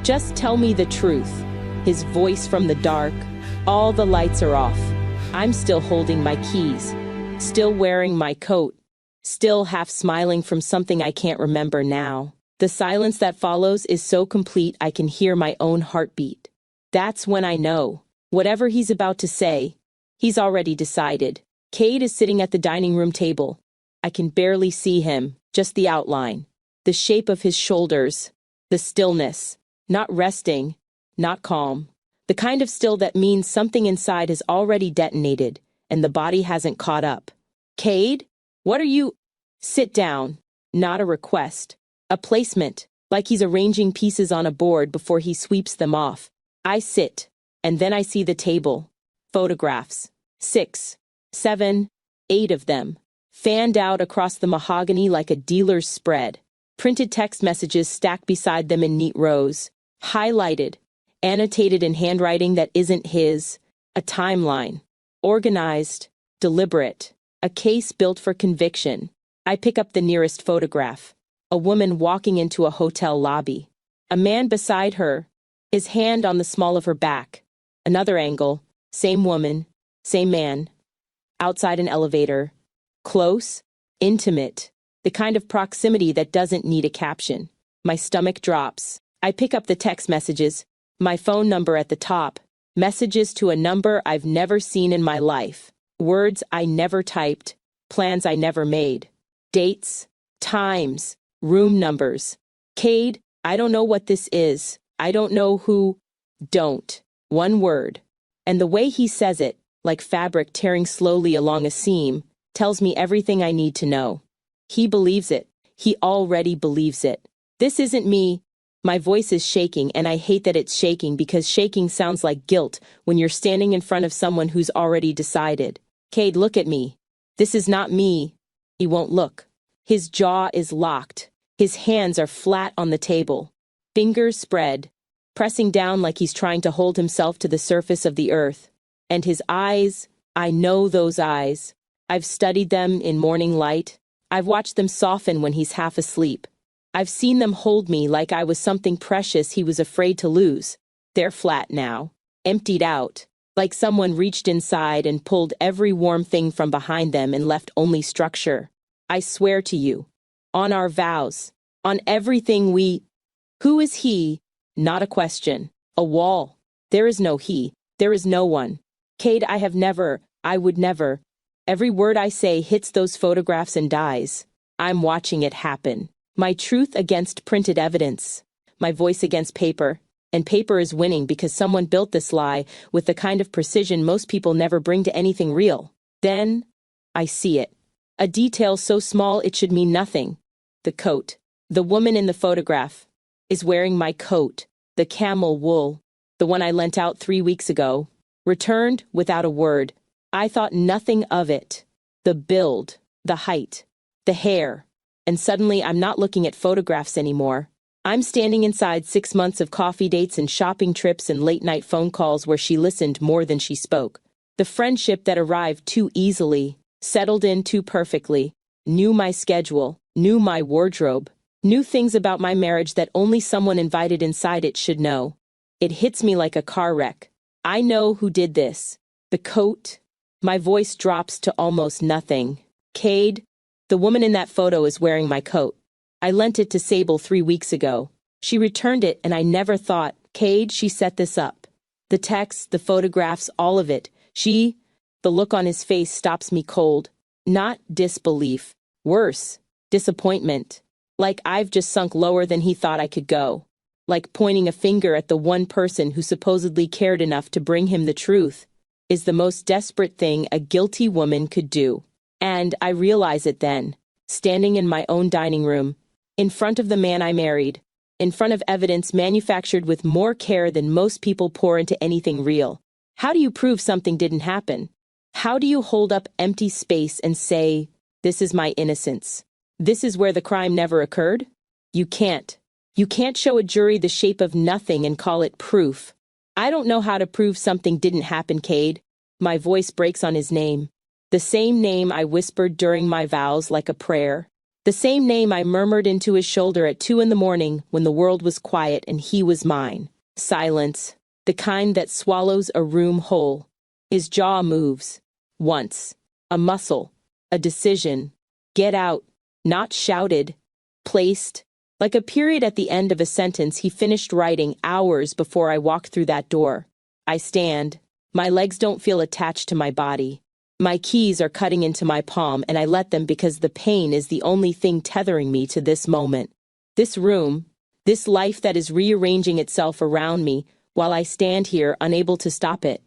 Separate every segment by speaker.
Speaker 1: Just tell me the truth. His voice from the dark. All the lights are off. I'm still holding my keys. Still wearing my coat. Still half smiling from something I can't remember now. The silence that follows is so complete I can hear my own heartbeat. That's when I know. Whatever he's about to say, he's already decided. Cade is sitting at the dining room table. I can barely see him, just the outline. The shape of his shoulders. The stillness. Not resting. Not calm. The kind of still that means something inside has already detonated, and the body hasn't caught up. Cade? What are you? Sit down. Not a request. A placement, like he's arranging pieces on a board before he sweeps them off. I sit, and then I see the table. Photographs. 6, 7, 8 of them. Fanned out across the mahogany like a dealer's spread. Printed text messages stacked beside them in neat rows. Highlighted. Annotated in handwriting that isn't his. A timeline. Organized. Deliberate. A case built for conviction. I pick up the nearest photograph. A woman walking into a hotel lobby. A man beside her, his hand on the small of her back. Another angle, same woman, same man. Outside an elevator. Close, intimate, the kind of proximity that doesn't need a caption. My stomach drops. I pick up the text messages, my phone number at the top, messages to a number I've never seen in my life, words I never typed, plans I never made, dates, times, room numbers. Cade, I don't know what this is. I don't know who. Don't. One word. And the way he says it, like fabric tearing slowly along a seam, tells me everything I need to know. He believes it. He already believes it. This isn't me. My voice is shaking, and I hate that it's shaking because shaking sounds like guilt when you're standing in front of someone who's already decided. Cade, look at me. This is not me. He won't look. His jaw is locked. His hands are flat on the table. Fingers spread, pressing down like he's trying to hold himself to the surface of the earth. And his eyes, I know those eyes. I've studied them in morning light. I've watched them soften when he's half asleep. I've seen them hold me like I was something precious he was afraid to lose. They're flat now, emptied out, like someone reached inside and pulled every warm thing from behind them and left only structure. I swear to you, on our vows, on everything we... Who is he? Not a question. A wall. There is no he. There is no one. Cade, I would never. Every word I say hits those photographs and dies. I'm watching it happen. My truth against printed evidence. My voice against paper. And paper is winning because someone built this lie with the kind of precision most people never bring to anything real. Then, I see it. A detail so small it should mean nothing. The coat. The woman in the photograph is wearing my coat, the camel wool, the one I lent out 3 weeks ago. Returned without a word. I thought nothing of it. The build, the height, the hair. And suddenly I'm not looking at photographs anymore. I'm standing inside 6 months of coffee dates and shopping trips and late-night phone calls where she listened more than she spoke. The friendship that arrived too easily, settled in too perfectly, knew my schedule, knew my wardrobe, knew things about my marriage that only someone invited inside it should know. It hits me like a car wreck. I know who did this. The coat. My voice drops to almost nothing. Cade, the woman in that photo is wearing my coat. I lent it to Sable 3 weeks ago. She returned it and I never thought, Cade, she set this up. The text, the photographs, all of it. The look on his face stops me cold. Not disbelief. Worse, disappointment. Like I've just sunk lower than he thought I could go. Like pointing a finger at the one person who supposedly cared enough to bring him the truth is the most desperate thing a guilty woman could do. And I realize it then, standing in my own dining room, in front of the man I married, in front of evidence manufactured with more care than most people pour into anything real. How do you prove something didn't happen? How do you hold up empty space and say, this is my innocence? This is where the crime never occurred? You can't. You can't show a jury the shape of nothing and call it proof. I don't know how to prove something didn't happen, Cade. My voice breaks on his name. The same name I whispered during my vows like a prayer. The same name I murmured into his shoulder at 2 in the morning when the world was quiet and he was mine. Silence, the kind that swallows a room whole. His jaw moves. Once. A muscle. A decision. Get out. Not shouted. Placed. Like a period at the end of a sentence he finished writing hours before I walk through that door. I stand. My legs don't feel attached to my body. My keys are cutting into my palm and I let them because the pain is the only thing tethering me to this moment. This room. This life that is rearranging itself around me while I stand here unable to stop it.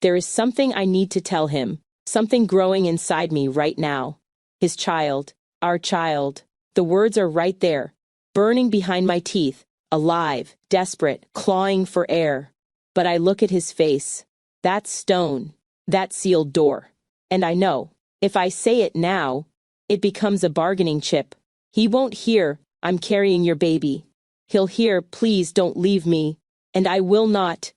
Speaker 1: There is something I need to tell him. Something growing inside me right now. His child. Our child. The words are right there. Burning behind my teeth. Alive. Desperate. Clawing for air. But I look at his face. That stone. That sealed door. And I know, if I say it now, it becomes a bargaining chip. He won't hear, I'm carrying your baby. He'll hear, please don't leave me. And I will not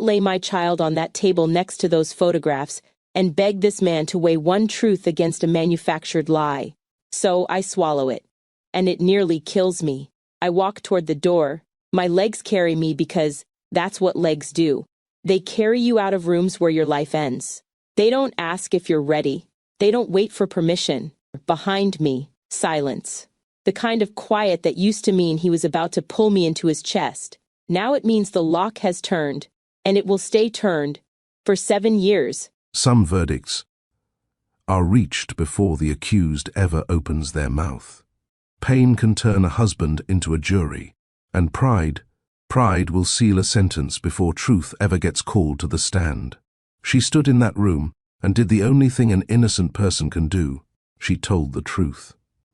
Speaker 1: lay my child on that table next to those photographs and beg this man to weigh one truth against a manufactured lie. So I swallow it. And it nearly kills me. I walk toward the door. My legs carry me because that's what legs do. They carry you out of rooms where your life ends. They don't ask if you're ready. They don't wait for permission. Behind me, silence. The kind of quiet that used to mean he was about to pull me into his chest. Now it means the lock has turned, and it will stay turned, for 7 years.
Speaker 2: Some verdicts are reached before the accused ever opens their mouth. Pain can turn a husband into a jury, and pride will seal a sentence before truth ever gets called to the stand. She stood in that room and did the only thing an innocent person can do. She told the truth.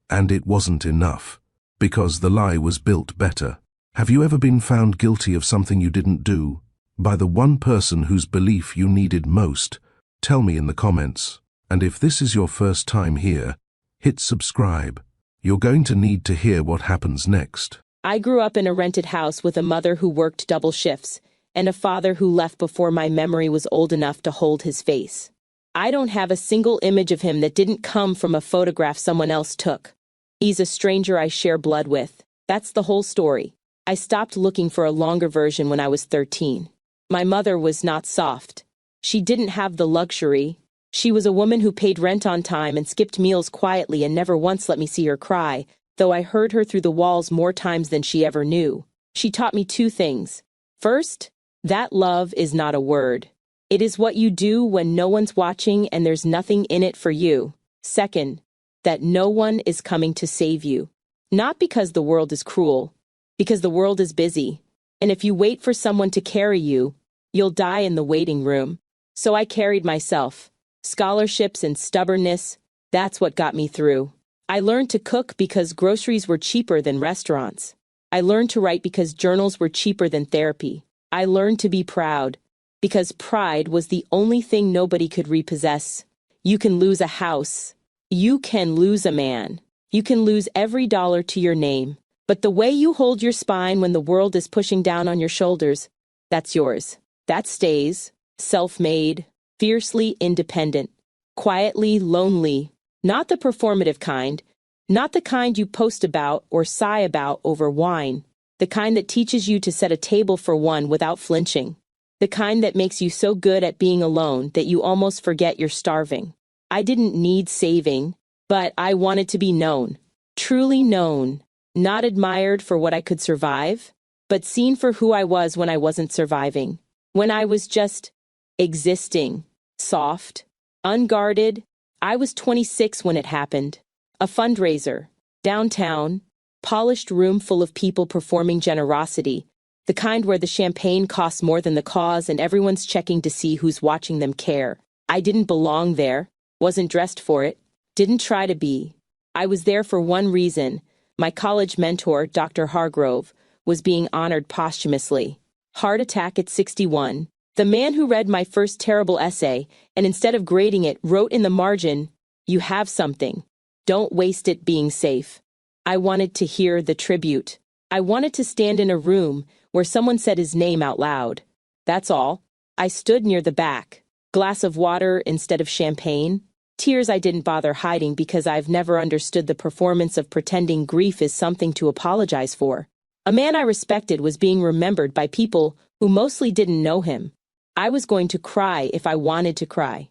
Speaker 2: And it wasn't enough, because the lie was built better. Have you ever been found guilty of something you didn't do, by the one person whose belief you needed most? Tell me in the comments. And if this is your first time here, hit subscribe. You're going to need to hear what happens next.
Speaker 1: I grew up in a rented house with a mother who worked double shifts, and a father who left before my memory was old enough to hold his face. I don't have a single image of him that didn't come from a photograph someone else took. He's a stranger I share blood with. That's the whole story. I stopped looking for a longer version when I was 13. My mother was not soft. She didn't have the luxury. She was a woman who paid rent on time and skipped meals quietly and never once let me see her cry, though I heard her through the walls more times than she ever knew. She taught me 2 things. First, that love is not a word. It is what you do when no one's watching and there's nothing in it for you. Second, that no one is coming to save you. Not because the world is cruel, because the world is busy. And if you wait for someone to carry you, you'll die in the waiting room. So I carried myself. Scholarships and stubbornness, that's what got me through. I learned to cook because groceries were cheaper than restaurants. I learned to write because journals were cheaper than therapy. I learned to be proud, because pride was the only thing nobody could repossess. You can lose a house. You can lose a man. You can lose every dollar to your name. But the way you hold your spine when the world is pushing down on your shoulders, that's yours. That stays. Self-made, fiercely independent, quietly lonely. Not the performative kind. Not the kind you post about or sigh about over wine. The kind that teaches you to set a table for one without flinching. The kind that makes you so good at being alone that you almost forget you're starving. I didn't need saving, but I wanted to be known. Truly known. Not admired for what I could survive, but seen for who I was when I wasn't surviving. When I was just existing. Soft. Unguarded. I was 26 when it happened. A fundraiser. Downtown. Polished room full of people performing generosity, the kind where the champagne costs more than the cause and everyone's checking to see who's watching them care. I didn't belong there, wasn't dressed for it, didn't try to be. I was there for one reason. My college mentor, Dr. Hargrove, was being honored posthumously. Heart attack at 61. The man who read my first terrible essay and instead of grading it wrote in the margin, "You have something. Don't waste it being safe." I wanted to hear the tribute. I wanted to stand in a room where someone said his name out loud. That's all. I stood near the back. Glass of water instead of champagne. Tears I didn't bother hiding because I've never understood the performance of pretending grief is something to apologize for. A man I respected was being remembered by people who mostly didn't know him. I was going to cry if I wanted to cry.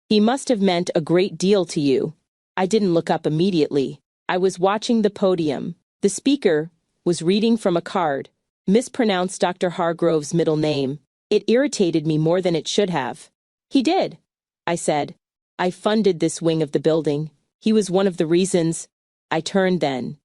Speaker 1: He must have meant a great deal to you. I didn't look up immediately. I was watching the podium. The speaker was reading from a card, mispronounced Dr. Hargrove's middle name. It irritated me more than it should have. He did, I said. I funded this wing of the building. He was one of the reasons. I turned then.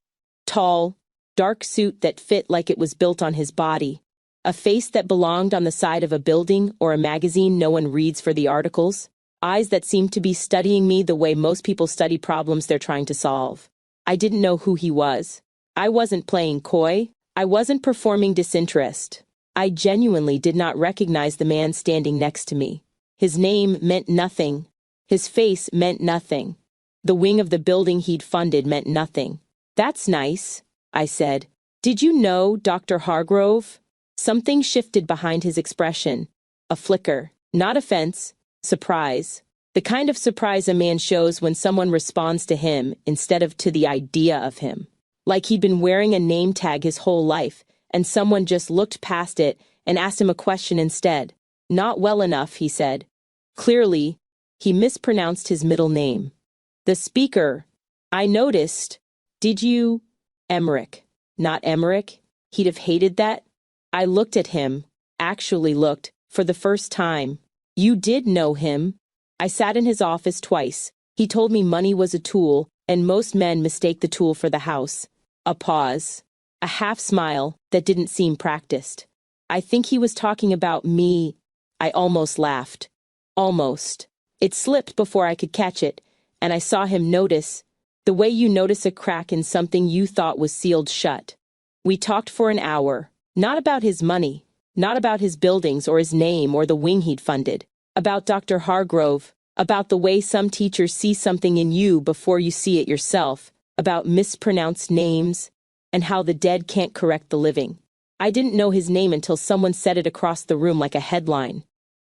Speaker 1: Tall, dark suit that fit like it was built on his body. A face that belonged on the side of a building or a magazine no one reads for the articles. Eyes that seemed to be studying me the way most people study problems they're trying to solve. I didn't know who he was. I wasn't playing coy. I wasn't performing disinterest. I genuinely did not recognize the man standing next to me. His name meant nothing. His face meant nothing. The wing of the building he'd funded meant nothing. That's nice, I said. Did you know Dr. Hargrove? Something shifted behind his expression. A flicker. Not offense. Surprise. The kind of surprise a man shows when someone responds to him instead of to the idea of him. Like he'd been wearing a name tag his whole life, and someone just looked past it and asked him a question instead. Not well enough, he said. Clearly, he mispronounced his middle name. The speaker. I noticed. Did you? Emmerich. Not Emmerich? He'd have hated that. I looked at him, actually looked, for the first time. You did know him. I sat in his office twice. He told me money was a tool, and most men mistake the tool for the house. A pause. A half smile that didn't seem practiced. I think he was talking about me. I almost laughed. Almost. It slipped before I could catch it, and I saw him notice, the way you notice a crack in something you thought was sealed shut. We talked for an hour, not about his money, not about his buildings or his name or the wing he'd funded, about Dr. Hargrove, about the way some teachers see something in you before you see it yourself, about mispronounced names, and how the dead can't correct the living. I didn't know his name until someone said it across the room like a headline.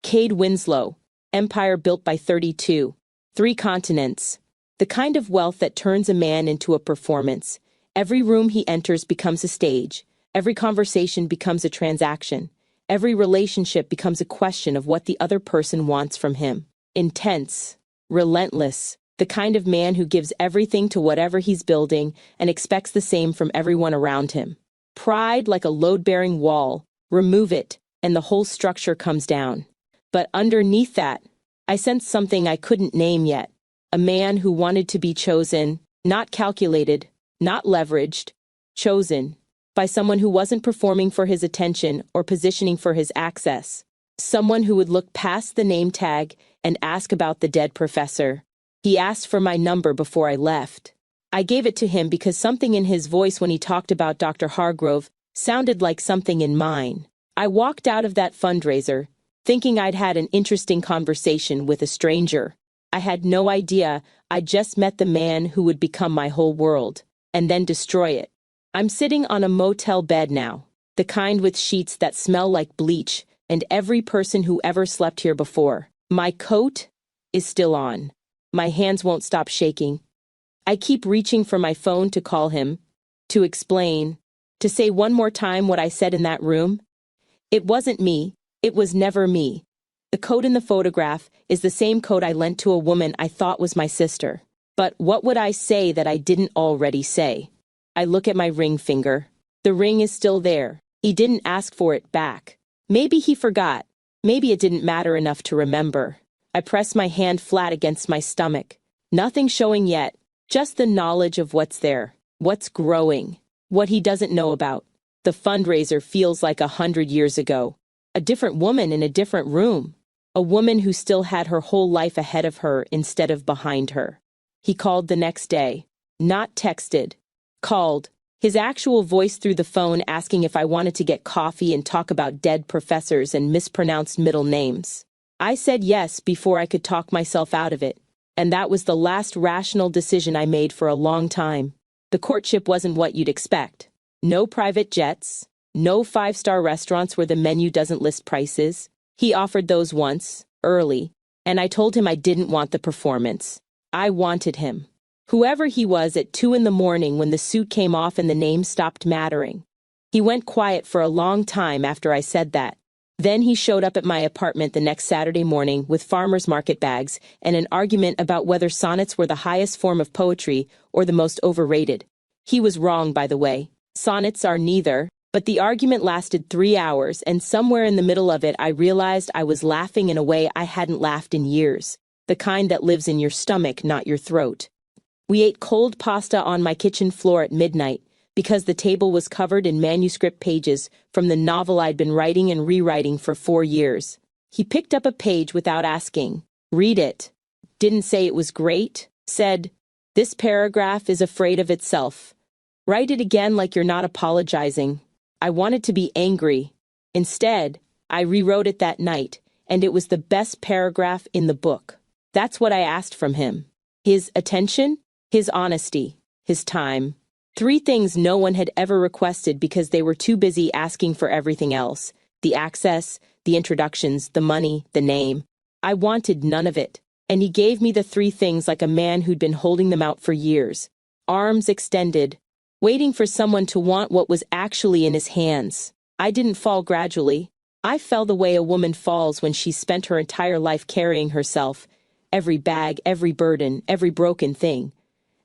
Speaker 1: Cade Winslow. Empire built by 32. 3 continents. The kind of wealth that turns a man into a performance. Every room he enters becomes a stage. Every conversation becomes a transaction. Every relationship becomes a question of what the other person wants from him. Intense. Relentless. The kind of man who gives everything to whatever he's building and expects the same from everyone around him. Pride like a load-bearing wall. Remove it, and the whole structure comes down. But underneath that, I sensed something I couldn't name yet. A man who wanted to be chosen, not calculated, not leveraged, chosen, by someone who wasn't performing for his attention or positioning for his access. Someone who would look past the name tag and ask about the dead professor. He asked for my number before I left. I gave it to him because something in his voice when he talked about Dr. Hargrove sounded like something in mine. I walked out of that fundraiser, thinking I'd had an interesting conversation with a stranger. I had no idea I'd just met the man who would become my whole world, and then destroy it. I'm sitting on a motel bed now, the kind with sheets that smell like bleach, and every person who ever slept here before. My coat is still on. My hands won't stop shaking. I keep reaching for my phone to call him, to explain, to say one more time what I said in that room. It wasn't me. It was never me. The coat in the photograph is the same coat I lent to a woman I thought was my sister. But what would I say that I didn't already say? I look at my ring finger. The ring is still there. He didn't ask for it back. Maybe he forgot. Maybe it didn't matter enough to remember. I press my hand flat against my stomach. Nothing showing yet, just the knowledge of what's there, what's growing, what he doesn't know about. The fundraiser feels like 100 years ago. A different woman in a different room. A woman who still had her whole life ahead of her instead of behind her. He called the next day. Not texted. Called. His actual voice through the phone asking if I wanted to get coffee and talk about dead professors and mispronounced middle names. I said yes before I could talk myself out of it. And that was the last rational decision I made for a long time. The courtship wasn't what you'd expect. No private jets. No 5-star restaurants where the menu doesn't list prices. He offered those once, early, and I told him I didn't want the performance. I wanted him. Whoever he was at 2 in the morning when the suit came off and the name stopped mattering. He went quiet for a long time after I said that. Then he showed up at my apartment the next Saturday morning with farmer's market bags and an argument about whether sonnets were the highest form of poetry or the most overrated. He was wrong, by the way. Sonnets are neither, but the argument lasted 3 hours, and somewhere in the middle of it I realized I was laughing in a way I hadn't laughed in years. The kind that lives in your stomach, not your throat. We ate cold pasta on my kitchen floor at midnight, because the table was covered in manuscript pages from the novel I'd been writing and rewriting for 4 years. He picked up a page without asking. Read it. Didn't say it was great. Said, "This paragraph is afraid of itself. Write it again like you're not apologizing." I wanted to be angry. Instead, I rewrote it that night, and it was the best paragraph in the book. That's what I asked from him. His attention, his honesty, his time. 3 things no one had ever requested because they were too busy asking for everything else. The access, the introductions, the money, the name. I wanted none of it, and he gave me the 3 things like a man who'd been holding them out for years. Arms extended, waiting for someone to want what was actually in his hands. I didn't fall gradually. I fell the way a woman falls when she's spent her entire life carrying herself, every bag, every burden, every broken thing.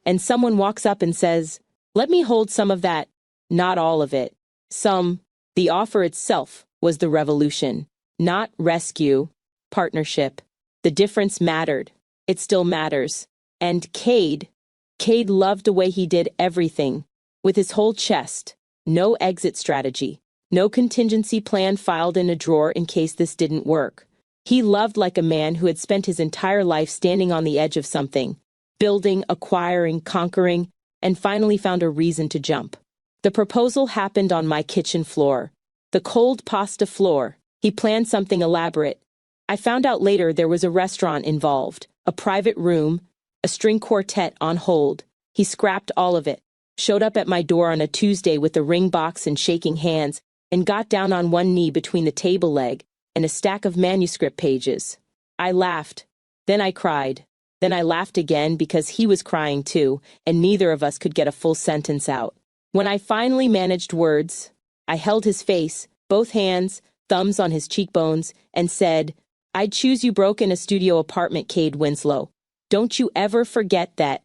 Speaker 1: And someone walks up and says, "Let me hold some of that." Not all of it. Some. The offer itself was the revolution. Not rescue. Partnership. The difference mattered. It still matters. And Cade loved the way he did everything. With his whole chest. No exit strategy. No contingency plan filed in a drawer in case this didn't work. He loved like a man who had spent his entire life standing on the edge of something. Building, acquiring, conquering, and finally found a reason to jump. The proposal happened on my kitchen floor. The cold pasta floor. He planned something elaborate. I found out later there was a restaurant involved, a private room, a string quartet on hold. He scrapped all of it, showed up at my door on a Tuesday with a ring box and shaking hands, and got down on one knee between the table leg and a stack of manuscript pages. I laughed. Then I cried. Then I laughed again because he was crying too, and neither of us could get a full sentence out. When I finally managed words, I held his face, both hands, thumbs on his cheekbones, and said, "I'd choose you broke in a studio apartment, Cade Winslow. Don't you ever forget that."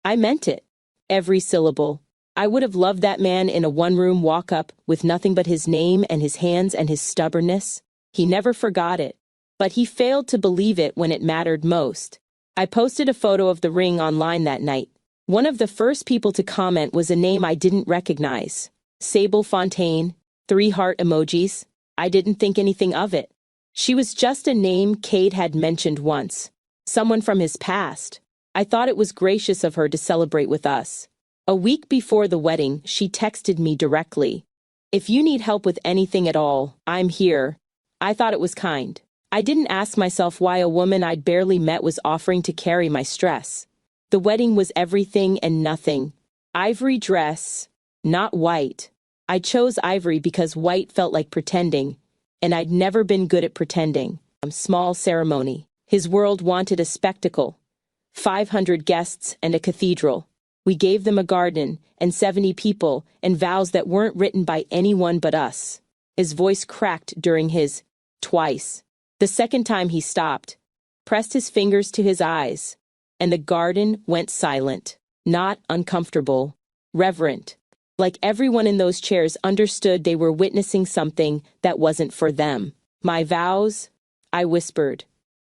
Speaker 1: I meant it. Every syllable. I would have loved that man in a one-room walk-up with nothing but his name and his hands and his stubbornness. He never forgot it. But he failed to believe it when it mattered most. I posted a photo of the ring online that night. One of the first people to comment was a name I didn't recognize. Sable Fontaine, 3 heart emojis. I didn't think anything of it. She was just a name Cade had mentioned once. Someone from his past. I thought it was gracious of her to celebrate with us. A week before the wedding, she texted me directly. "If you need help with anything at all, I'm here." I thought it was kind. I didn't ask myself why a woman I'd barely met was offering to carry my stress. The wedding was everything and nothing. Ivory dress, not white. I chose ivory because white felt like pretending, and I'd never been good at pretending. Small ceremony. His world wanted a spectacle. 500 guests and a cathedral. We gave them a garden and 70 people and vows that weren't written by anyone but us. His voice cracked during his twice. The second time he stopped, pressed his fingers to his eyes, and the garden went silent. Not uncomfortable, reverent. Like everyone in those chairs understood they were witnessing something that wasn't for them. My vows, I whispered,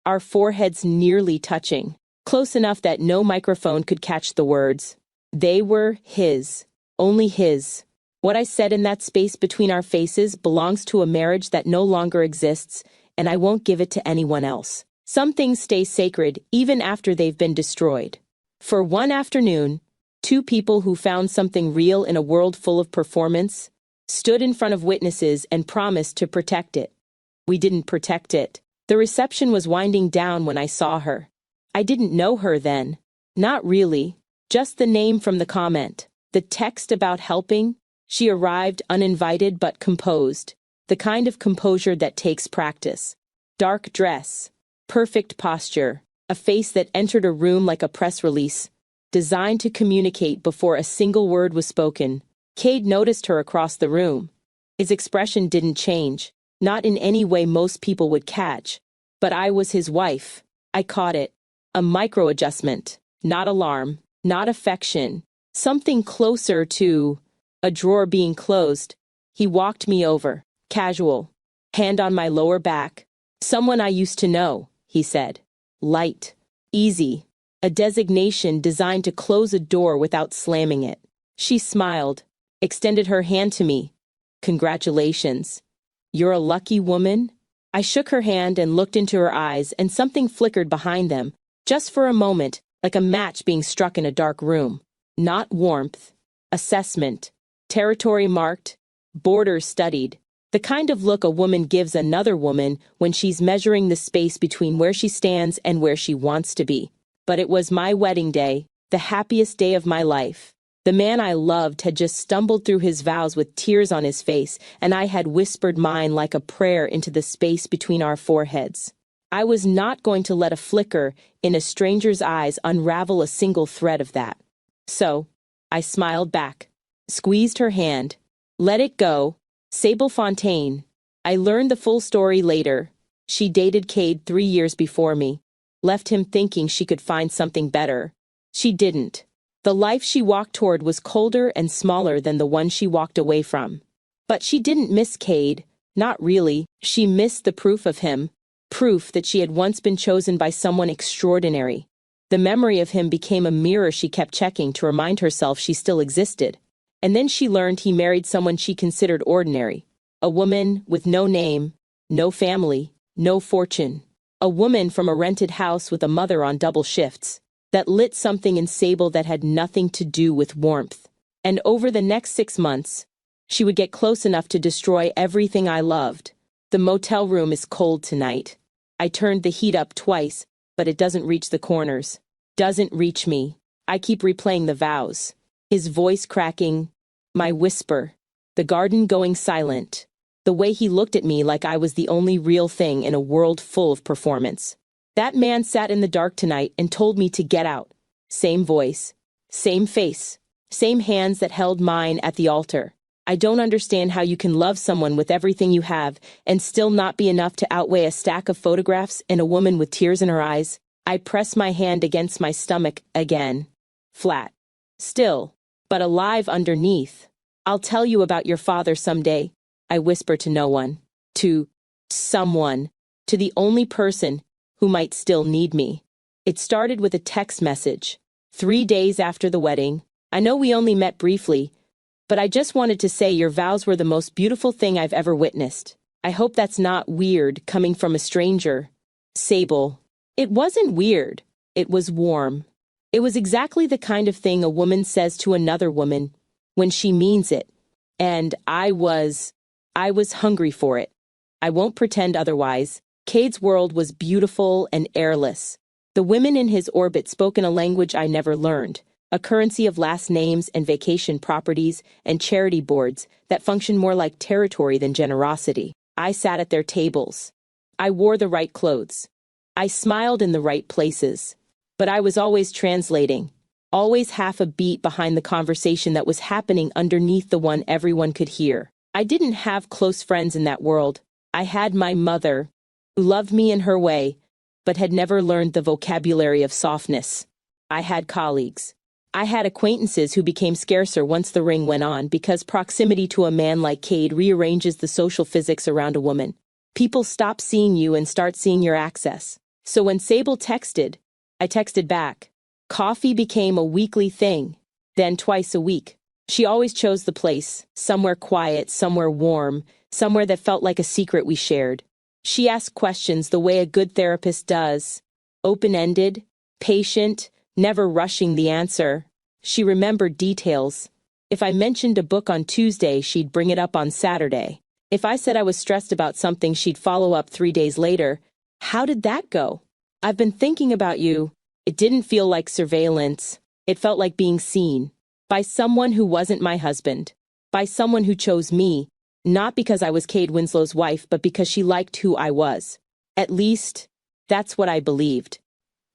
Speaker 1: our foreheads nearly touching, close enough that no microphone could catch the words. They were his, only his. What I said in that space between our faces belongs to a marriage that no longer exists, and I won't give it to anyone else. Some things stay sacred even after they've been destroyed. For one afternoon, 2 people who found something real in a world full of performance stood in front of witnesses and promised to protect it. We didn't protect it. The reception was winding down when I saw her. I didn't know her then. Not really. Just the name from the comment. The text about helping. She arrived uninvited but composed. The kind of composure that takes practice. Dark dress. Perfect posture. a face that entered a room like a press release, designed to communicate before a single word was spoken. Cade noticed her across the room. His expression didn't change, not in any way most people would catch. But I was his wife. I caught it. A micro-adjustment, not alarm, not affection, something closer to a drawer being closed. He walked me over, casual, hand on my lower back. Someone I used to know, he said. Light, easy, a designation designed to close a door without slamming it. She smiled, extended her hand to me. Congratulations. You're a lucky woman? I shook her hand and looked into her eyes, and something flickered behind them, just for a moment, like a match being struck in a dark room. Not warmth. Assessment. Territory marked. Borders studied. The kind of look a woman gives another woman when she's measuring the space between where she stands and where she wants to be. But it was my wedding day, the happiest day of my life. The man I loved had just stumbled through his vows with tears on his face, and I had whispered mine like a prayer into the space between our foreheads. I was not going to let a flicker in a stranger's eyes unravel a single thread of that. So, I smiled back, squeezed her hand. Let it go. Sable Fontaine. I learned the full story later. She dated Cade 3 years before me, left him thinking she could find something better. She didn't. The life she walked toward was colder and smaller than the one she walked away from. But she didn't miss Cade, not really. She missed the proof of him, proof that she had once been chosen by someone extraordinary. The memory of him became a mirror she kept checking to remind herself she still existed. And then she learned he married someone she considered ordinary, a woman with no name, no family, no fortune, a woman from a rented house with a mother on double shifts. That lit something in Sable that had nothing to do with warmth. And over the next 6 months, she would get close enough to destroy everything I loved. The motel room is cold tonight. I turned the heat up twice, but it doesn't reach the corners. Doesn't reach me. I keep replaying the vows. His voice cracking, my whisper, the garden going silent, the way he looked at me like I was the only real thing in a world full of performance. That man sat in the dark tonight and told me to get out. Same voice, same face, same hands that held mine at the altar. I don't understand how you can love someone with everything you have and still not be enough to outweigh a stack of photographs and a woman with tears in her eyes. I press my hand against my stomach again. Flat. Still, but alive underneath. I'll tell you about your father someday, I whisper to no one. To someone. To the only person who might still need me. It started with a text message. 3 days after the wedding. I know we only met briefly, but I just wanted to say your vows were the most beautiful thing I've ever witnessed. I hope that's not weird coming from a stranger. Sable. It wasn't weird. It was warm. It was exactly the kind of thing a woman says to another woman when she means it. And I was hungry for it. I won't pretend otherwise. Cade's world was beautiful and airless. The women in his orbit spoke in a language I never learned, a currency of last names and vacation properties and charity boards that functioned more like territory than generosity. I sat at their tables. I wore the right clothes. I smiled in the right places. But I was always translating, always half a beat behind the conversation that was happening underneath the one everyone could hear. I didn't have close friends in that world. I had my mother, who loved me in her way, but had never learned the vocabulary of softness. I had colleagues. I had acquaintances who became scarcer once the ring went on because proximity to a man like Cade rearranges the social physics around a woman. People stop seeing you and start seeing your access. So when Sable texted, I texted back. Coffee became a weekly thing, then twice a week. She always chose the place, somewhere quiet, somewhere warm, somewhere that felt like a secret we shared. She asked questions the way a good therapist does, open-ended, patient, never rushing the answer. She remembered details. If I mentioned a book on Tuesday, she'd bring it up on Saturday. If I said I was stressed about something, she'd follow up 3 days later. How did that go? I've been thinking about you. It didn't feel like surveillance. It felt like being seen. By someone who wasn't my husband. By someone who chose me. Not because I was Cade Winslow's wife, but because she liked who I was. At least, that's what I believed.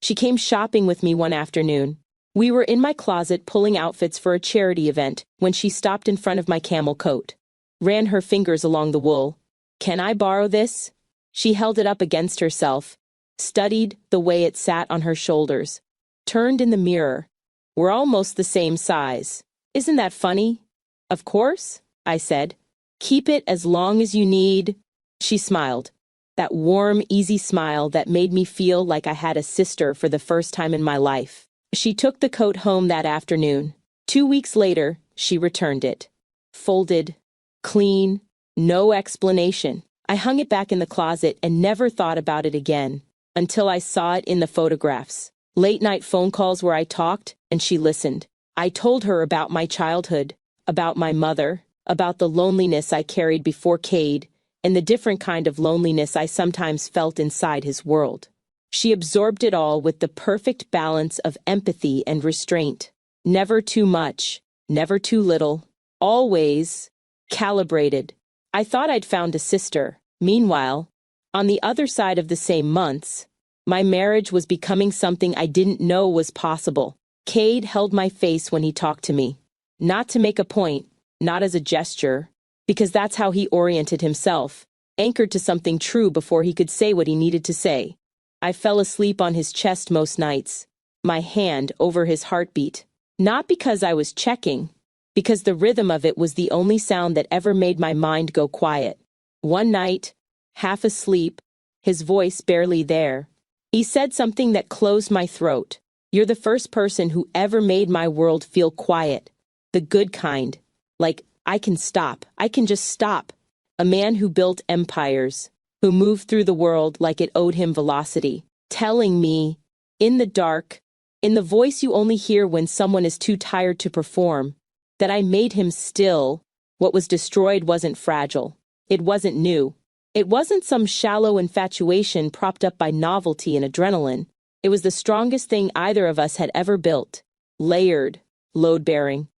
Speaker 1: She came shopping with me one afternoon. We were in my closet pulling outfits for a charity event when she stopped in front of my camel coat. Ran her fingers along the wool. "Can I borrow this?" She held it up against herself, studied the way it sat on her shoulders, turned in the mirror. "We're almost the same size. Isn't that funny?" "Of course," I said. "Keep it as long as you need." She smiled. That warm, easy smile that made me feel like I had a sister for the first time in my life. She took the coat home that afternoon. 2 weeks later, she returned it. Folded, clean, no explanation. I hung it back in the closet and never thought about it again, until I saw it in the photographs. Late-night phone calls where I talked and she listened. I told her about my childhood, about my mother, about the loneliness I carried before Cade, and the different kind of loneliness I sometimes felt inside his world. She absorbed it all with the perfect balance of empathy and restraint. Never too much, never too little, always calibrated. I thought I'd found a sister. Meanwhile, on the other side of the same months, my marriage was becoming something I didn't know was possible. Cade held my face when he talked to me. Not to make a point, not as a gesture, because that's how he oriented himself, anchored to something true before he could say what he needed to say. I fell asleep on his chest most nights, my hand over his heartbeat. Not because I was checking, because the rhythm of it was the only sound that ever made my mind go quiet. One night, half asleep, his voice barely there, he said something that closed my throat. "You're the first person who ever made my world feel quiet. The good kind. Like, I can stop. I can just stop." A man who built empires, who moved through the world like it owed him velocity, telling me, in the dark, in the voice you only hear when someone is too tired to perform, that I made him still. What was destroyed wasn't fragile. It wasn't new. It wasn't some shallow infatuation propped up by novelty and adrenaline. It was the strongest thing either of us had ever built. Layered, load-bearing.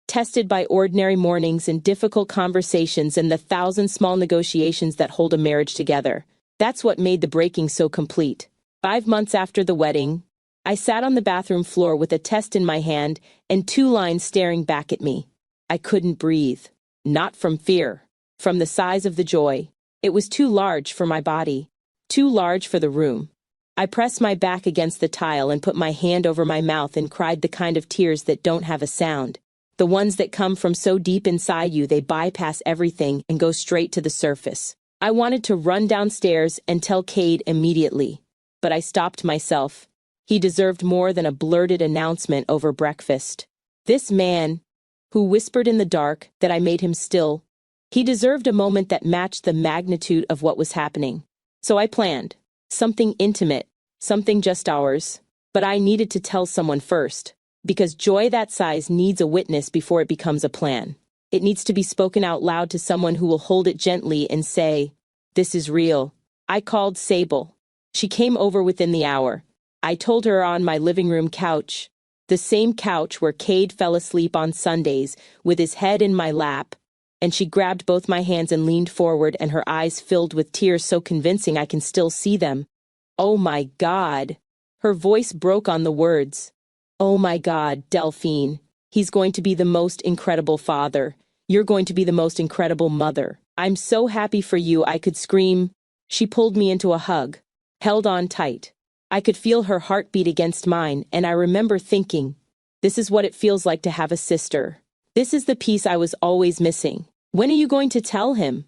Speaker 1: Tested by ordinary mornings and difficult conversations and the 1,000 small negotiations that hold a marriage together. That's what made the breaking so complete. 5 months after the wedding, I sat on the bathroom floor with a test in my hand and 2 lines staring back at me. I couldn't breathe. Not from fear. From the size of the joy. It was too large for my body. Too large for the room. I pressed my back against the tile and put my hand over my mouth and cried the kind of tears that don't have a sound. The ones that come from so deep inside you they bypass everything and go straight to the surface. I wanted to run downstairs and tell Cade immediately, but I stopped myself. He deserved more than a blurted announcement over breakfast. This man, who whispered in the dark that I made him still, he deserved a moment that matched the magnitude of what was happening. So I planned. Something intimate, something just ours. But I needed to tell someone first. Because joy that size needs a witness before it becomes a plan. It needs to be spoken out loud to someone who will hold it gently and say, "This is real." I called Sable. She came over within the hour. I told her on my living room couch, the same couch where Cade fell asleep on Sundays with his head in my lap, and she grabbed both my hands and leaned forward and her eyes filled with tears so convincing I can still see them. "Oh my God." Her voice broke on the words. "Oh my God, Delphine. He's going to be the most incredible father. You're going to be the most incredible mother. I'm so happy for you," I could scream. She pulled me into a hug, held on tight. I could feel her heartbeat against mine, and I remember thinking, this is what it feels like to have a sister. This is the piece I was always missing. "When are you going to tell him?"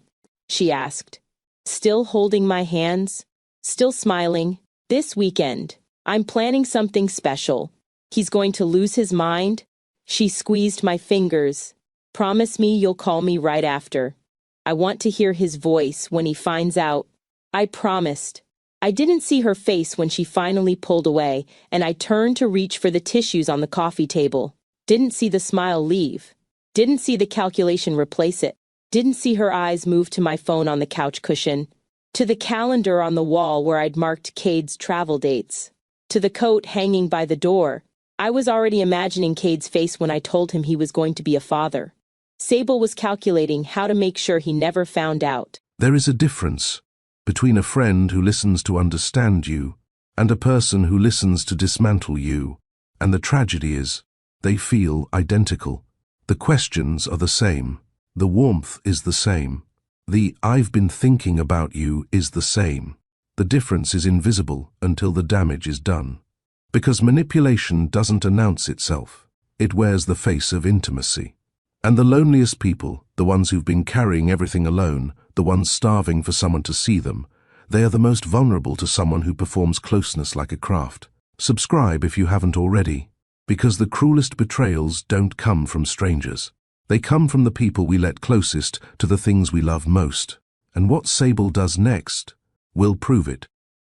Speaker 1: she asked. Still holding my hands, still smiling. "This weekend. I'm planning something special. He's going to lose his mind." She squeezed my fingers. "Promise me you'll call me right after. I want to hear his voice when he finds out." I promised. I didn't see her face when she finally pulled away, and I turned to reach for the tissues on the coffee table. Didn't see the smile leave. Didn't see the calculation replace it. Didn't see her eyes move to my phone on the couch cushion, to the calendar on the wall where I'd marked Cade's travel dates, to the coat hanging by the door. I was already imagining Cade's face when I told him he was going to be a father. Sable was calculating how to make sure he never found out.
Speaker 2: There is a difference between a friend who listens to understand you and a person who listens to dismantle you. And the tragedy is, they feel identical. The questions are the same. The warmth is the same. The "I've been thinking about you" is the same. The difference is invisible until the damage is done. Because manipulation doesn't announce itself. It wears the face of intimacy. And the loneliest people, the ones who've been carrying everything alone, the ones starving for someone to see them, they are the most vulnerable to someone who performs closeness like a craft. Subscribe if you haven't already, because the cruelest betrayals don't come from strangers. They come from the people we let closest to the things we love most. And what Sable does next will prove it.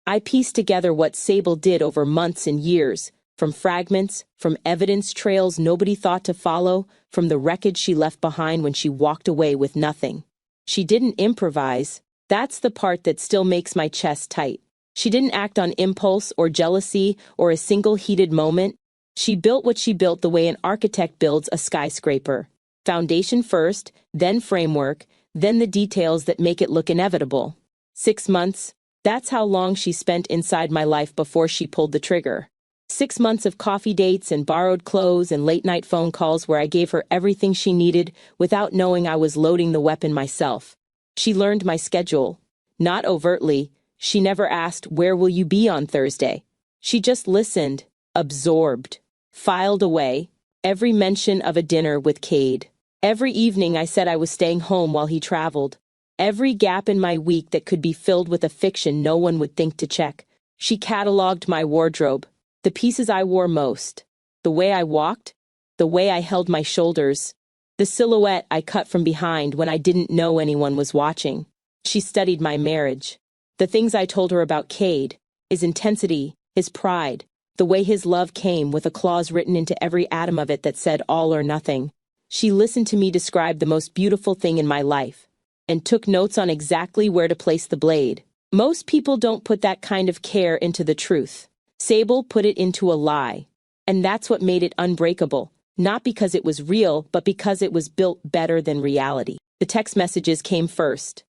Speaker 1: I pieced together what Sable did over months and years, from fragments, from evidence trails nobody thought to follow, from the wreckage she left behind when she walked away with nothing. She didn't improvise. That's the part that still makes my chest tight. She didn't act on impulse or jealousy or a single heated moment. She built what she built the way an architect builds a skyscraper. Foundation first, then framework, then the details that make it look inevitable. 6 months, that's how long she spent inside my life before she pulled the trigger. 6 months of coffee dates and borrowed clothes and late-night phone calls where I gave her everything she needed without knowing I was loading the weapon myself. She learned my schedule. Not overtly. She never asked, "Where will you be on Thursday?" She just listened, absorbed, filed away every mention of a dinner with Cade. Every evening I said I was staying home while he traveled. Every gap in my week that could be filled with a fiction no one would think to check. She cataloged my wardrobe, the pieces I wore most, the way I walked, the way I held my shoulders, the silhouette I cut from behind when I didn't know anyone was watching. She studied my marriage, the things I told her about Cade, his intensity, his pride, the way his love came with a clause written into every atom of it that said all or nothing. She listened to me describe the most beautiful thing in my life, and took notes on exactly where to place the blade. Most people don't put that kind of care into the truth. Sable put it into a lie. And that's what made it unbreakable, not because it was real, but because it was built better than reality. The text messages came first.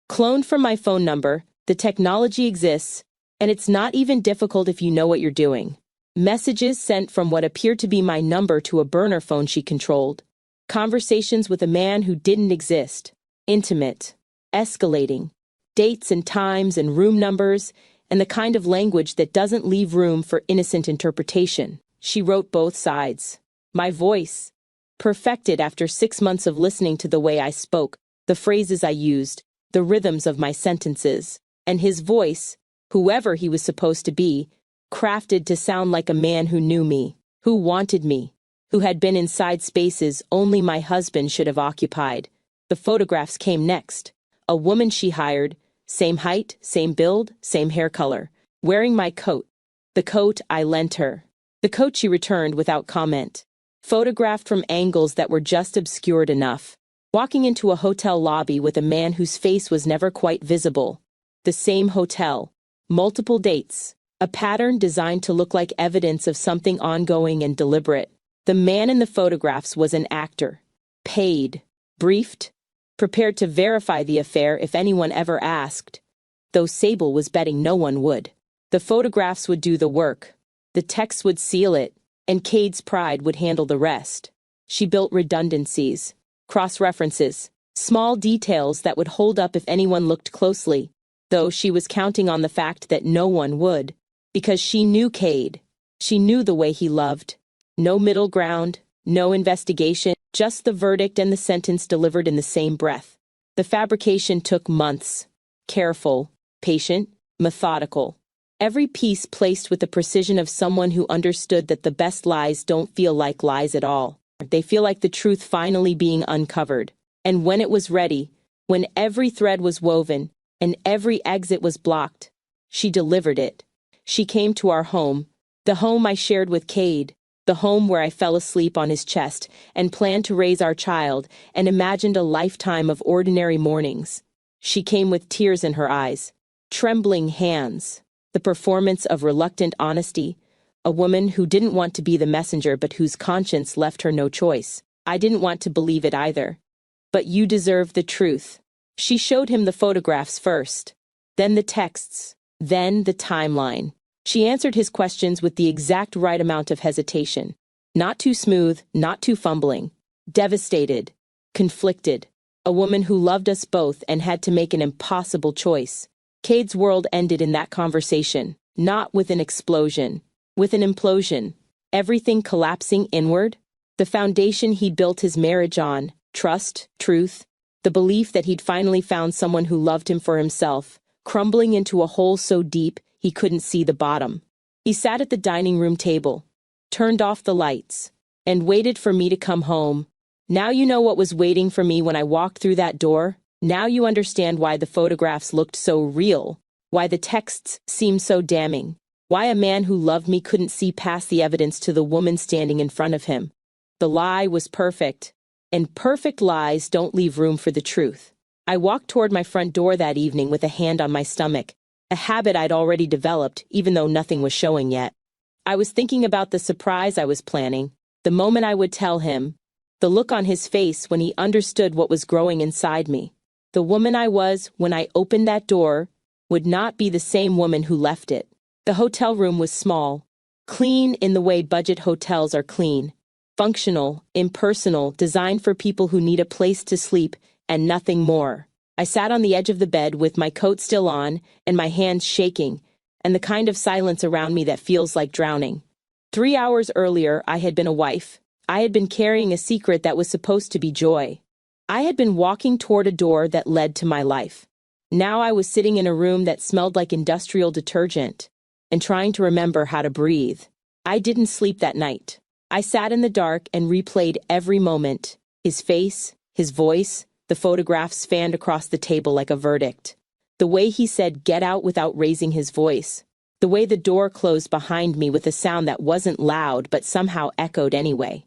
Speaker 1: Cloned from my phone number, the technology exists, and it's not even difficult if you know what you're doing. Messages sent from what appeared to be my number to a burner phone she controlled. Conversations with a man who didn't exist. Intimate. Escalating. Dates and times and room numbers, and the kind of language that doesn't leave room for innocent interpretation. She wrote both sides. My voice. Perfected after 6 months of listening to the way I spoke, the phrases I used, the rhythms of my sentences. And his voice, whoever he was supposed to be, crafted to sound like a man who knew me, who wanted me, who had been inside spaces only my husband should have occupied. The photographs came next. A woman she hired, same height, same build, same hair color, wearing my coat. The coat I lent her. The coat she returned without comment. Photographed from angles that were just obscured enough. Walking into a hotel lobby with a man whose face was never quite visible. The same hotel. Multiple dates. A pattern designed to look like evidence of something ongoing and deliberate. The man in the photographs was an actor. Paid. Briefed. Prepared to verify the affair if anyone ever asked. Though Sable was betting no one would. The photographs would do the work. The text would seal it, and Cade's pride would handle the rest. She built redundancies, cross-references, small details that would hold up if anyone looked closely, though she was counting on the fact that no one would, because she knew Cade. She knew the way he loved. No middle ground, no investigation, just the verdict and the sentence delivered in the same breath. The fabrication took months. Careful, patient, methodical. Every piece placed with the precision of someone who understood that the best lies don't feel like lies at all. They feel like the truth finally being uncovered. And when it was ready, when every thread was woven, and every exit was blocked, she delivered it. She came to our home, the home I shared with Cade, the home where I fell asleep on his chest and planned to raise our child and imagined a lifetime of ordinary mornings. She came with tears in her eyes, trembling hands, the performance of reluctant honesty, a woman who didn't want to be the messenger but whose conscience left her no choice. I didn't want to believe it either. But you deserve the truth. She showed him the photographs first, then the texts, then the timeline. She answered his questions with the exact right amount of hesitation. Not too smooth, not too fumbling. Devastated. Conflicted. A woman who loved us both and had to make an impossible choice. Cade's world ended in that conversation, not with an explosion, with an implosion. Everything collapsing inward. The foundation he'd built his marriage on, trust, truth, the belief that he'd finally found someone who loved him for himself, crumbling into a hole so deep he couldn't see the bottom. He sat at the dining room table, turned off the lights, and waited for me to come home. Now you know what was waiting for me when I walked through that door. Now you understand why the photographs looked so real, why the texts seemed so damning, why a man who loved me couldn't see past the evidence to the woman standing in front of him. The lie was perfect, and perfect lies don't leave room for the truth. I walked toward my front door that evening with a hand on my stomach, a habit I'd already developed even though nothing was showing yet. I was thinking about the surprise I was planning, the moment I would tell him, the look on his face when he understood what was growing inside me. The woman I was when I opened that door would not be the same woman who left it. The hotel room was small, clean in the way budget hotels are clean, functional, impersonal, designed for people who need a place to sleep and nothing more. I sat on the edge of the bed with my coat still on and my hands shaking, and the kind of silence around me that feels like drowning. 3 hours earlier, I had been a wife. I had been carrying a secret that was supposed to be joy. I had been walking toward a door that led to my life. Now I was sitting in a room that smelled like industrial detergent and trying to remember how to breathe. I didn't sleep that night. I sat in the dark and replayed every moment. His face, his voice, the photographs fanned across the table like a verdict. The way he said get out without raising his voice. The way the door closed behind me with a sound that wasn't loud but somehow echoed anyway.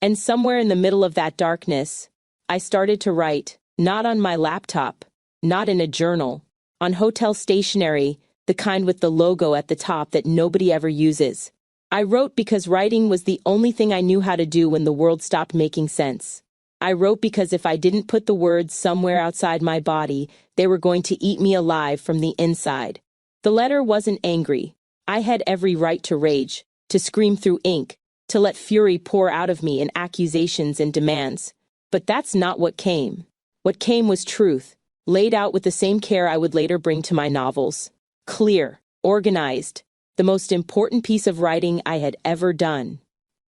Speaker 1: And somewhere in the middle of that darkness, I started to write, not on my laptop, not in a journal, on hotel stationery, the kind with the logo at the top that nobody ever uses. I wrote because writing was the only thing I knew how to do when the world stopped making sense. I wrote because if I didn't put the words somewhere outside my body, they were going to eat me alive from the inside. The letter wasn't angry. I had every right to rage, to scream through ink, to let fury pour out of me in accusations and demands. But that's not what came. What came was truth, laid out with the same care I would later bring to my novels. Clear, organized, the most important piece of writing I had ever done.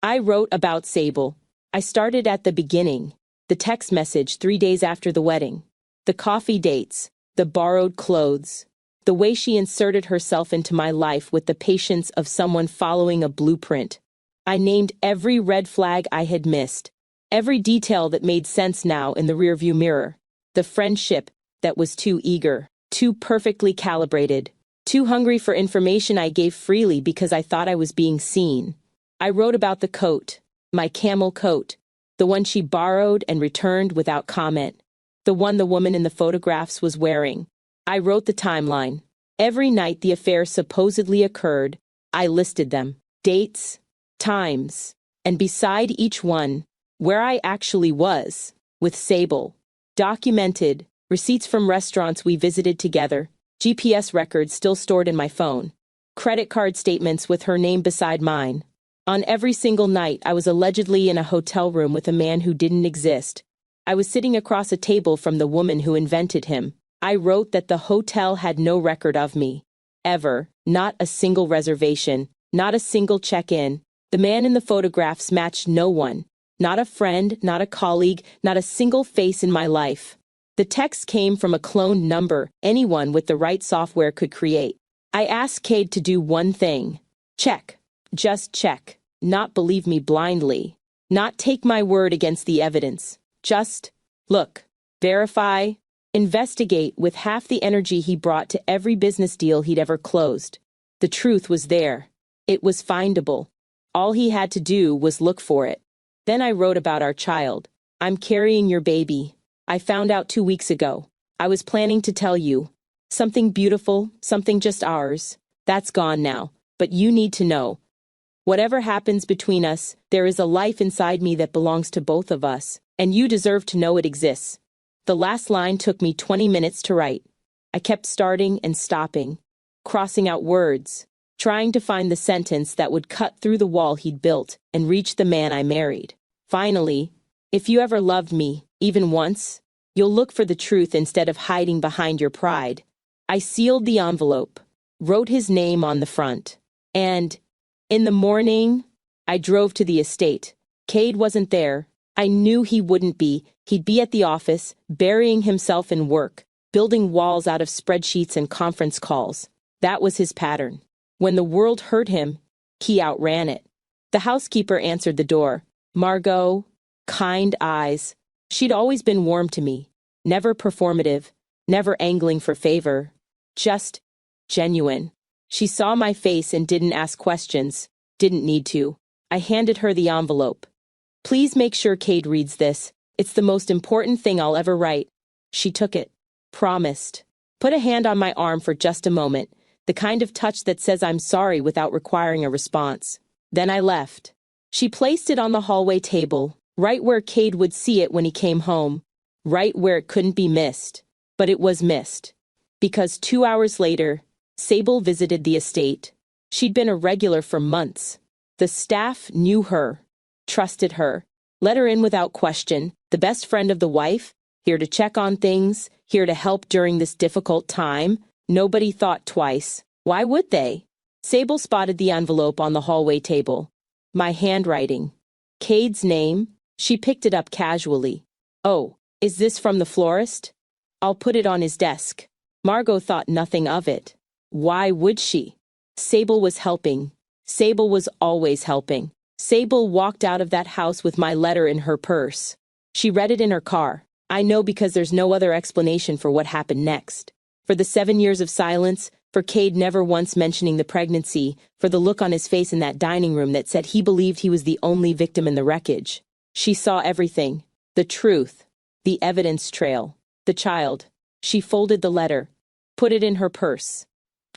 Speaker 1: I wrote about Sable. I started at the beginning, the text message 3 days after the wedding, the coffee dates, the borrowed clothes, the way she inserted herself into my life with the patience of someone following a blueprint. I named every red flag I had missed, every detail that made sense now in the rearview mirror, the friendship that was too eager, too perfectly calibrated, too hungry for information I gave freely because I thought I was being seen. I wrote about the coat, my camel coat, the one she borrowed and returned without comment, the one the woman in the photographs was wearing. I wrote the timeline. Every night the affair supposedly occurred, I listed them, dates, times, and beside each one, where I actually was, with Sable. Documented, receipts from restaurants we visited together, GPS records still stored in my phone, credit card statements with her name beside mine. On every single night, I was allegedly in a hotel room with a man who didn't exist. I was sitting across a table from the woman who invented him. I wrote that the hotel had no record of me. Ever. Not a single reservation. Not a single check-in. The man in the photographs matched no one. Not a friend, not a colleague, not a single face in my life. The text came from a cloned number anyone with the right software could create. I asked Cade to do one thing. Check. Just check. Not believe me blindly. Not take my word against the evidence. Just look. Verify. Investigate with half the energy he brought to every business deal he'd ever closed. The truth was there. It was findable. All he had to do was look for it. Then I wrote about our child. I'm carrying your baby. I found out 2 weeks ago. I was planning to tell you. Something beautiful, something just ours. That's gone now. But you need to know. Whatever happens between us, there is a life inside me that belongs to both of us, and you deserve to know it exists. The last line took me 20 minutes to write. I kept starting and stopping, crossing out words, trying to find the sentence that would cut through the wall he'd built and reach the man I married. Finally, if you ever loved me, even once, you'll look for the truth instead of hiding behind your pride. I sealed the envelope, wrote his name on the front, and, in the morning, I drove to the estate. Cade wasn't there. I knew he wouldn't be. He'd be at the office, burying himself in work, building walls out of spreadsheets and conference calls. That was his pattern. When the world hurt him, he outran it. The housekeeper answered the door. Margot, kind eyes. She'd always been warm to me, never performative, never angling for favor, just genuine. She saw my face and didn't ask questions, didn't need to. I handed her the envelope. Please make sure Cade reads this. It's the most important thing I'll ever write. She took it. Promised. Put a hand on my arm for just a moment, the kind of touch that says I'm sorry without requiring a response. Then I left. She placed it on the hallway table, right where Cade would see it when he came home, right where it couldn't be missed. But it was missed. Because 2 hours later, Sable visited the estate. She'd been a regular for months. The staff knew her, trusted her, let her in without question, the best friend of the wife, here to check on things, here to help during this difficult time. Nobody thought twice. Why would they? Sable spotted the envelope on the hallway table. My handwriting. Cade's name. She picked it up casually. Oh, is this from the florist? I'll put it on his desk. Margot thought nothing of it. Why would she? Sable was helping. Sable was always helping. Sable walked out of that house with my letter in her purse. She read it in her car. I know because there's no other explanation for what happened next. For the 7 years of silence, for Cade never once mentioning the pregnancy, for the look on his face in that dining room that said he believed he was the only victim in the wreckage. She saw everything. The truth. The evidence trail. The child. She folded the letter, put it in her purse,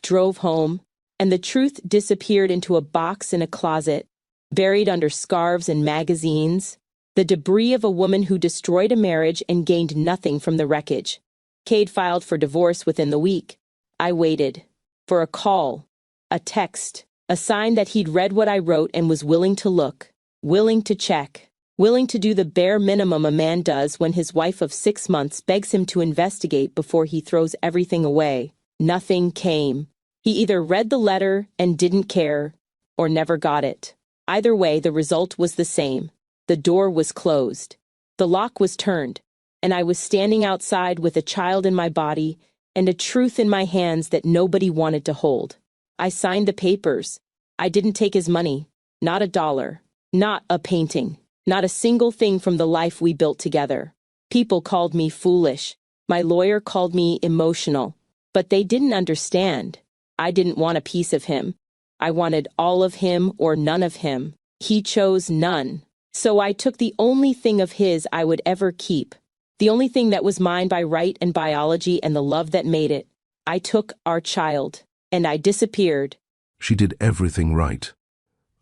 Speaker 1: drove home, and the truth disappeared into a box in a closet, buried under scarves and magazines, the debris of a woman who destroyed a marriage and gained nothing from the wreckage. Cade filed for divorce within the week. I waited. For a call, a text, a sign that he'd read what I wrote and was willing to look, willing to check, willing to do the bare minimum a man does when his wife of 6 months begs him to investigate before he throws everything away. Nothing came. He either read the letter and didn't care, or never got it. Either way, the result was the same. The door was closed. The lock was turned, and I was standing outside with a child in my body and a truth in my hands that nobody wanted to hold. I signed the papers. I didn't take his money. Not a dollar. Not a painting. Not a single thing from the life we built together. People called me foolish. My lawyer called me emotional. But they didn't understand. I didn't want a piece of him. I wanted all of him or none of him. He chose none. So I took the only thing of his I would ever keep. The only thing that was mine by right and biology and the love that made it. I took our child. And I disappeared.
Speaker 2: She did everything right.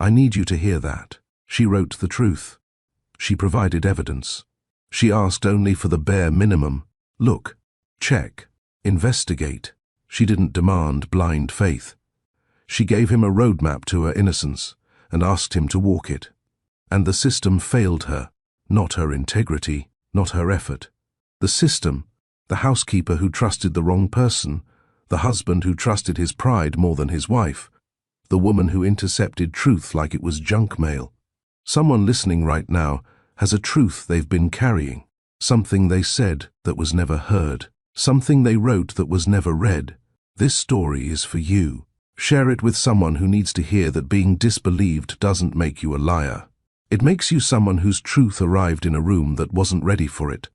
Speaker 2: I need you to hear that. She wrote the truth. She provided evidence. She asked only for the bare minimum. Look, check, investigate. She didn't demand blind faith. She gave him a roadmap to her innocence and asked him to walk it. And the system failed her, not her integrity, not her effort. The system, the housekeeper who trusted the wrong person, the husband who trusted his pride more than his wife, the woman who intercepted truth like it was junk mail. Someone listening right now has a truth they've been carrying, something they said that was never heard, something they wrote that was never read. This story is for you. Share it with someone who needs to hear that being disbelieved doesn't make you a liar. It makes you someone whose truth arrived in a room that wasn't ready for it.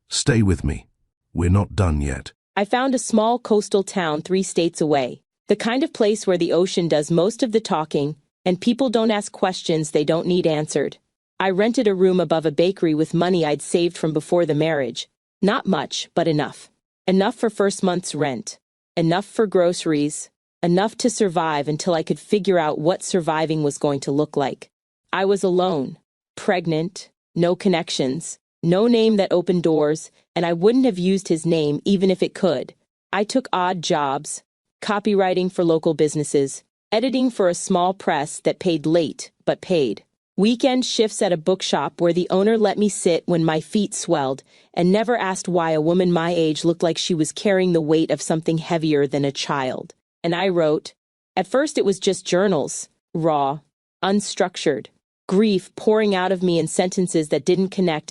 Speaker 2: Stay with me. We're not done yet.
Speaker 1: I found a small coastal town 3 states away. The kind of place where the ocean does most of the talking, and people don't ask questions they don't need answered. I rented a room above a bakery with money I'd saved from before the marriage. Not much, but enough. Enough for first month's rent. Enough for groceries. Enough to survive until I could figure out what surviving was going to look like. I was alone, pregnant, no connections, no name that opened doors, and I wouldn't have used his name even if it could. I took odd jobs, copywriting for local businesses, Editing for a small press that paid late, but paid. Weekend shifts at a bookshop where the owner let me sit when my feet swelled and never asked why a woman my age looked like she was carrying the weight of something heavier than a child. And I wrote. At first it was just journals, raw, unstructured, grief pouring out of me in sentences that didn't connect